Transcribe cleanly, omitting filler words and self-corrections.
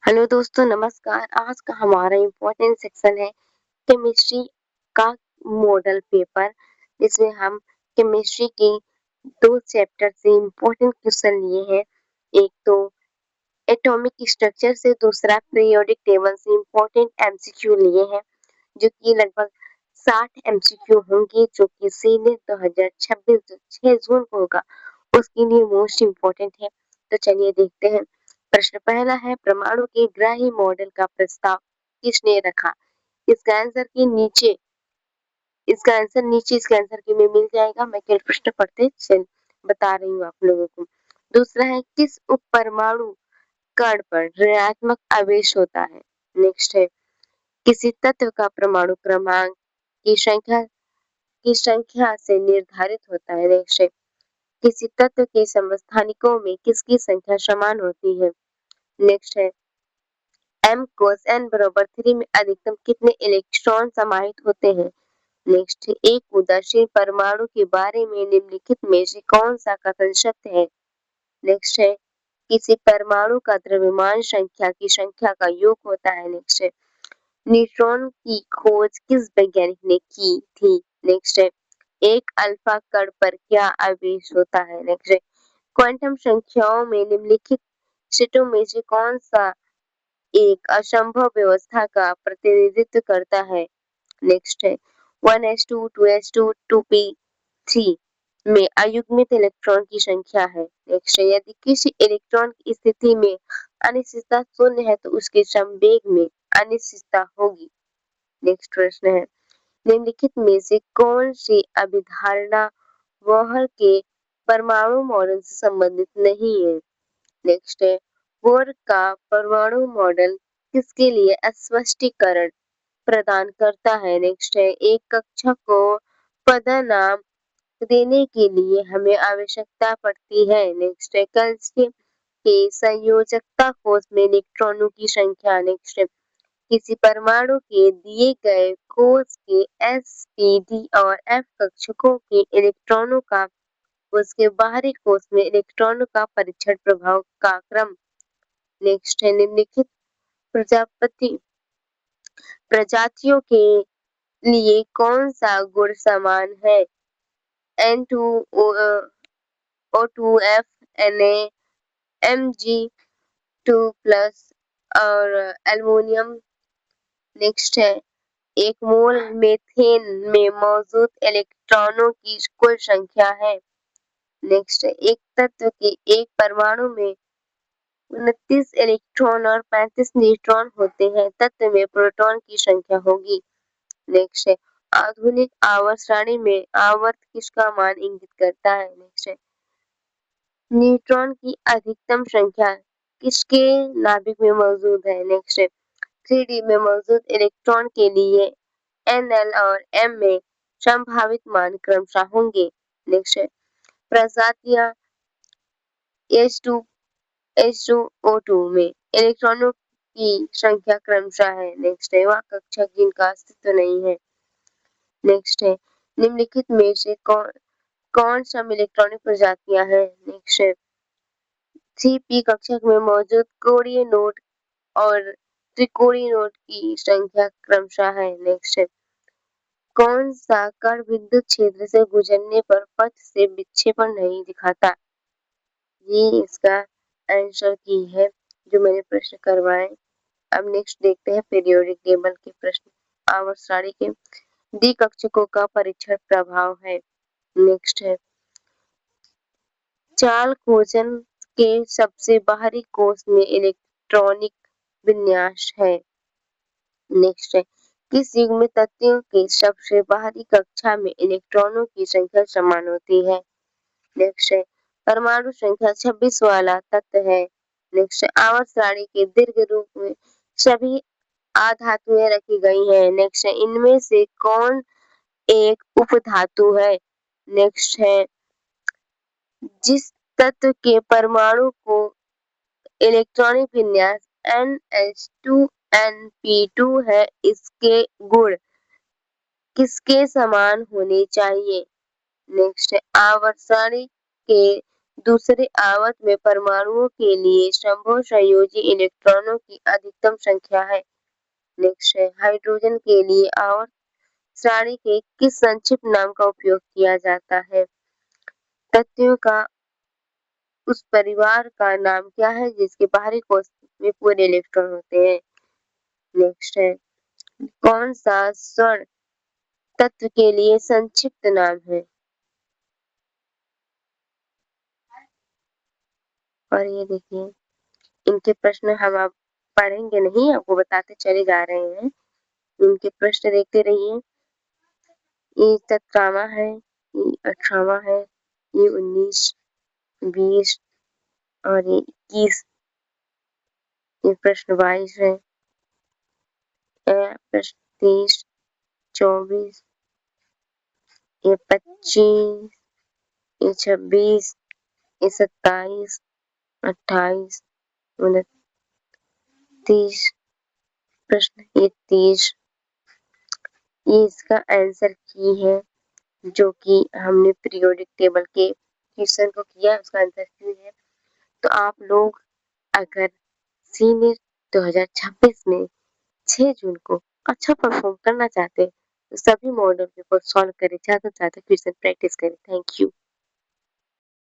Hello दोस्तों, नमस्कार। आज का हमारा इम्पोर्टेंट सेक्शन है केमिस्ट्री का मॉडल पेपर, जिसमें हम केमिस्ट्री के दो चैप्टर से इम्पोर्टेंट क्वेश्चन लिए हैं। एक तो एटॉमिक स्ट्रक्चर से, दूसरा पीरियोडिक टेबल से इम्पोर्टेंट एमसीक्यू लिए हैं, जो कि लगभग 60 एमसीक्यू होंगे, जो कि सीनियर 2026 जो 6 जून को होगा, उसके लिए मोस्ट इम्पोर्टेंट है। तो चलिए देखते हैं। प्रश्न पहला है, परमाणु के ग्राही मॉडल का प्रस्ताव किसने रखा? इसका आंसर के नीचे इसका आंसर के में मिल जाएगा। मैं केवल प्रश्न पढ़ते चल बता रही हूँ आप लोगों को। दूसरा है, किस उप परमाणु कण पर ऋणात्मक आवेश होता है? नेक्स्ट है, किसी तत्व का परमाणु क्रमांक की संख्या से निर्धारित होता है। नेक्स्ट है, किसी तत्व के समस्थानिकों में किसकी संख्या समान होती है? नेक्स्ट है, m cos n बराबर 3 में अधिकतम कितने इलेक्ट्रॉन समाहित होते हैं? नेक्स्ट है, एक उदासीन परमाणु के बारे में निम्नलिखित में से कौन सा कथन सत्य है? नेक्स्ट है, किसी परमाणु का द्रव्यमान संख्या की संख्या का योग होता है। नेक्स्ट है, न्यूट्रॉन की खोज किस वैज्ञानिक ने की थी? नेक्स्ट है, एक अल्फा कण पर क्या आवेश होता है? नेक्स्ट है, क्वांटम संख्याओं में निम्नलिखित सेटों में से कौन सा एक असंभव व्यवस्था का प्रतिनिधित्व करता है? नेक्स्ट है, 1s2 2s2 2p3 में अयुग्मित इलेक्ट्रॉन की संख्या है। नेक्स्ट है, यदि किसी इलेक्ट्रॉन की स्थिति में अनिश्चितता शून्य है तो उसके संवेग में अनिश्चितता होगी। नेक्स्ट प्रश्न है, निम्नलिखित में से कौन सी अभिधारणा बोहर के परमाणु मॉडल से संबंधित नहीं है? नेक्स्ट है, बोहर का परमाणु मॉडल किसके लिए स्पष्टीकरण प्रदान करता है? नेक्स्ट है, एक कक्षा को पदनाम देने के लिए हमें आवश्यकता पड़ती है। नेक्स्ट है, कैल्शियम के संयोजकता कोष में इलेक्ट्रॉनों की संख्या। नेक्स्ट है, किसी परमाणु के दिए गए कोष के s, p, d और f कक्षकों के इलेक्ट्रॉनों का उसके बाहरी कोष में इलेक्ट्रॉनों का परीक्षण प्रभाव का क्रम। नेक्स्ट है, निम्नलिखित प्रजातियों के लिए कौन सा गुण समान है? N2O2F Na Mg2+ और एल्युमिनियम। नेक्स्ट है, एक मोल मीथेन में मौजूद इलेक्ट्रॉनों की कुल संख्या है। नेक्स्ट है, एक तत्व के एक परमाणु में 29 इलेक्ट्रॉन और 35 न्यूट्रॉन होते हैं, तत्व में प्रोटॉन की संख्या होगी। नेक्स्ट है, आधुनिक आवर्त सारणी में आवर्त किसका मान इंगित करता है? नेक्स्ट है, न्यूट्रॉन की अधिकतम संख्या किसके नाभिक में मौजूद है? नेक्स्ट है, 3D में मौजूद इलेक्ट्रॉन के लिए Nl और M में संभावित मान क्रमशः होंगे। नेक्स्ट है, प्रजातियां H2 H2O2 में इलेक्ट्रॉनों की संख्या क्रमशः है। नेक्स्ट है, वह कक्षक जिनका अस्तित्व नहीं है। नेक्स्ट है, निम्नलिखित में से कौन सम इलेक्ट्रॉनिक प्रजातियां हैं? नेक्स्ट है, 3p कक्षक में मौजूद कोणीय नोड और त्रिकोणीय नोड की संख्या क्रमशः है। नेक्स्ट है, कौन सा कण विद्युत क्षेत्र से गुजरने पर पथ से विक्षेपण नहीं दिखाता? ये इसका आंसर की है, जो मैंने प्रश्न करवाए। अब नेक्स्ट देखते हैं पीरियोडिक टेबल के प्रश्न। आवर्त सारणी के डी कक्षकों का परीक्षण प्रभाव है। नेक्स्ट है, चाल खोजन के सबसे बाहरी कोष में इलेक्ट्रॉनिक विन्यास है। नेक्स्ट है, किस युग्मित तत्वों के सबसे बाहरी कक्षा में इलेक्ट्रॉनों की संख्या समान होती है? नेक्स्ट है, परमाणु संख्या 26 वाला तत्व है। नेक्स्ट है, आवर्त सारणी के दीर्घ रूप में सभी अधातुएं रखी गई हैं। नेक्स्ट है, इनमें से कौन एक उपधातु है? नेक्स्ट है, जिस तत्व के परमाणु को इलेक्ट्रॉनिक विन्यास NH2Np2 है, इसके गुण किसके समान होने चाहिए? नेक्स्ट है, आवर्त सारणी के दूसरे आवर्त में परमाणुओं के लिए संभव संयोजी इलेक्ट्रॉनों की अधिकतम संख्या है। नेक्स्ट है हाइड्रोजन के लिए आवर्त सारणी के किस संक्षिप्त नाम का उपयोग किया जाता है? तत्वों का उस परिवार का नाम क्या है जिसके बाहरी कोश में पूरे इलेक्ट्रॉन होते हैं? नेक्स्ट है कौन सा स्वर्ण तत्व के लिए संक्षिप्त नाम है? और ये देखिए इनके प्रश्न हम आप पढ़ेंगे नहीं, आपको बताते चले जा रहे हैं। इनके प्रश्न देखते रहिए। ये 17वां है, ये 18वां है, ये 19, 20 और ये 21। ये प्रश्न 22 है, प्रश्न 23, 24, ये 25, ये 26, ये 27, 28, 29, प्रश्न ये 30। ये इसका आंसर की है जो कि हमने पीरियोडिक टेबल के क्वेश्चन को किया, उसका आंसर की है। तो आप लोग अगर सीनियर 2026 में 6 जून को अच्छा परफॉर्म करना चाहते हैं तो सभी मॉडल पेपर सॉल्व करें, ज्यादा से ज्यादा क्वेश्चन प्रैक्टिस करें। Thank you.